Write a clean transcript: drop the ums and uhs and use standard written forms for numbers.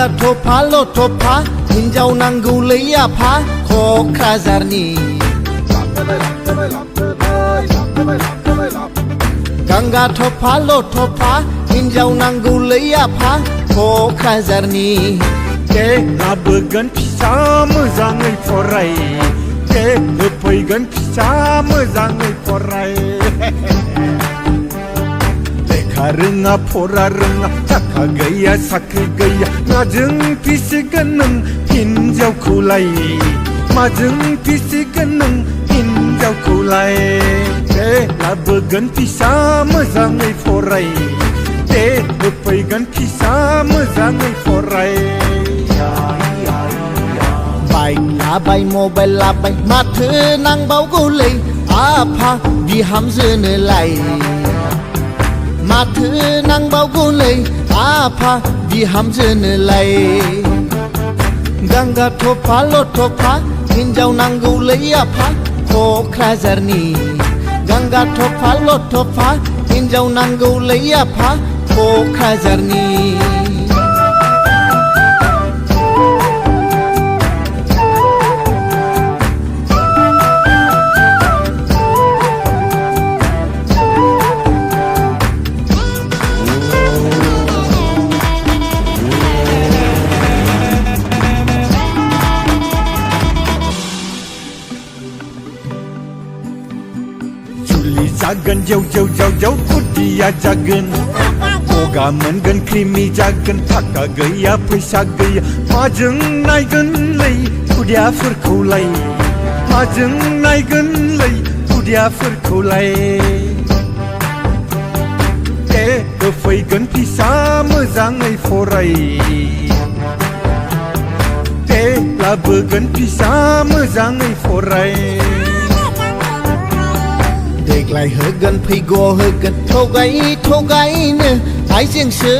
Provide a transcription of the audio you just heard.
Gangga topa lo topa hinjau nanggौलै आफा क'क्राझारनि Gangga topa lo topa hinjau nanggौलै आफा क'क्राझारनि दे लाबोगोन फिसा मोजाङै फराय दे होफैगोन फिसा मोजाङै फराय लेखा रोङा फरा रोङा थाखा गैया साख्रि गैया माजों फिसिगोन नों हिनजावखौलाय माजों फिसिगोन नों हिनजावखौलाय दे लाबोगोन फिसा मोजाङै फराय दे होफैगोन फिसा मोजाङै फराय बाइक लाबाय मबाइल लाबाय माथो नांबावगौलै आफा बिहामजोनोलाय माथो नांबावगौलै आफा बिहामजोनोलाय Gangga topa lo topa hinjau nanggौलै आफा क'क्राझारनि Gangga topa lo topa hinjau nanggौलै आफा क'क्राझारनि जागोन जौ जौ जौ जौ खुदिया जागोन गगा मोनगोन क्रिमि जागोन थाखा गैया फैसा गैया माजों नायगोनलै खुदियाफोरखौलाय माजों नायगोनलै खुदियाफोरखौलाय दे होफैगोन फिसा मोजाङै फराय दे लाबोगोन फिसा मोजाङै फराय देग्लाय होगोन फैगौ होगोन थगाय थगायनो आइजोंसो